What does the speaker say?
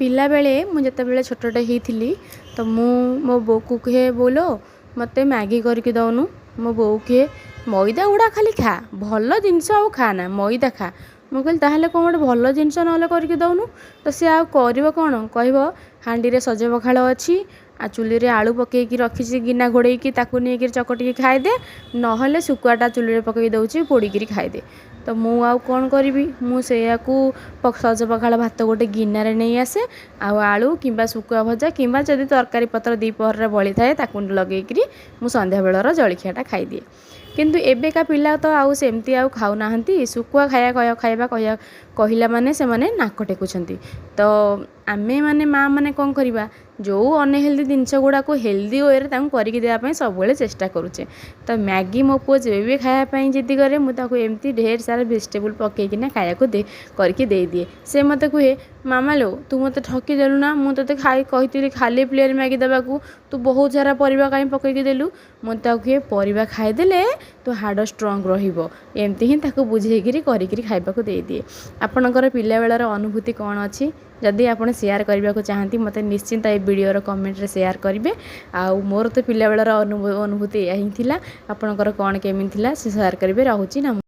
ପିଲାବେଳେ ମୁଁ ଯେତେବେଳେ ଛୋଟଟେ ହେଇଥିଲି ତ ମୁଁ ମୋ ବୋଉକୁ କୁହେ ବୋଉଲୋ ମୋତେ ମ୍ୟାଗି କରିକି ଦେଉନୁ। ମୋ ବୋଉ କୁହେ ମଇଦା ଗୁଡ଼ା ଖାଲି ଖା, ଭଲ ଜିନିଷ ଆଉ ଖା ନା, ମଇଦା ଖା। ମୁଁ କହିଲି ତାହେଲେ କ'ଣ ଗୋଟେ ଭଲ ଜିନିଷ ନହେଲେ କରିକି ଦେଉନୁ। ତ ସିଏ ଆଉ କରିବ କ'ଣ, କହିବ ହାଣ୍ଡିରେ ସଜ ପଖାଳ ଅଛି, ଆଉ ଚୁଲିରେ ଆଳୁ ପକେଇକି ରଖିଛି ଗିନା ଘୋଡ଼େଇକି, ତାକୁ ନେଇକିରି ଚକଟିକି ଖାଇଦେ, ନହେଲେ ଶୁଖୁଆଟା ଚୁଲିରେ ପକେଇ ଦେଉଛି ପୋଡ଼ିକିରି ଖାଇଦେ। ତ ମୁଁ ଆଉ କ'ଣ କରିବି, ମୁଁ ସେଇଆକୁ ସଜ ପଖାଳ ଭାତ ଗୋଟେ ଗିନାରେ ନେଇ ଆସେ, ଆଉ ଆଳୁ କିମ୍ବା ଶୁଖୁଆ ଭଜା କିମ୍ବା ଯଦି ତରକାରୀ ପତ୍ର ଦ୍ୱିପହରରେ ବଳିଥାଏ ତାକୁ ଲଗେଇକିରି ମୁଁ ସନ୍ଧ୍ୟାବେଳର ଜଳଖିଆଟା ଖାଇଦିଏ। କିନ୍ତୁ ଏବେକା ପିଲା ତ ଆଉ ସେମିତି ଆଉ ଖାଉନାହାନ୍ତି। ଶୁଖୁଆ ଖାଇବା କହିଲା ମାନେ ସେମାନେ ନାକ ଟେକୁଛନ୍ତି। ତ ଆମେ ମାନେ ମାଆ ମାନେ କ'ଣ କରିବା, ଯେଉଁ ଅନହେଲ୍ଦି ଜିନିଷ ଗୁଡ଼ାକୁ ହେଲ୍ଦି ୱେରେ ତାଙ୍କୁ କରିକି ଦେବା ପାଇଁ ସବୁବେଳେ ଚେଷ୍ଟା କରୁଛେ। ତ ମ୍ୟାଗି ମୋ ପୁଅ ଯେବେ ବି ଖାଇବା ପାଇଁ ଜିଦି କରେ ମୁଁ ତାକୁ ଏମିତି ଢେର ସାରା ଭେଜିଟେବୁଲ୍ ପକେଇକିନା ଖାଇବାକୁ କରିକି ଦେଇଦିଏ। ସେ ମୋତେ କୁହେ ମାମା ଲୋ ତୁ ମୋତେ ଠକିଦେଲୁ ନା, ମୁଁ ତୋତେ କହିଥିଲି ଖାଲି ପ୍ଲେନ୍ ମ୍ୟାଗି ଦେବାକୁ, ତୁ ବହୁତ ସାରା ପରିବା କାହିଁ ପକେଇକି ଦେଲୁ। ମୁଁ ତାକୁ କୁହେ ପରିବା ଖାଇଦେଲେ ତୋ ହାଡ଼ ଷ୍ଟ୍ରଙ୍ଗ ରହିବ, ଏମିତି ହିଁ ତାକୁ ବୁଝେଇକିରି କରିକିରି ଖାଇବାକୁ ଦେଇଦିଏ। ଆପଣଙ୍କର ପିଲାବେଳର ଅନୁଭୂତି କ'ଣ ଅଛି? ଯଦି ଆପଣ ସେୟାର କରିବାକୁ ଚାହାନ୍ତି ମୋତେ ନିଶ୍ଚିନ୍ତ ଏ ଭିଡ଼ିଓର କମେଣ୍ଟରେ ସେୟାର କରିବେ। ଆଉ ମୋର ତ ପିଲାବେଳର ଅନୁଭୂତି ଏହା ହିଁ ଥିଲା। ଆପଣଙ୍କର କ'ଣ କେମିତି ଥିଲା ସେ ସେୟାର କରିବେ। ରହୁଛି।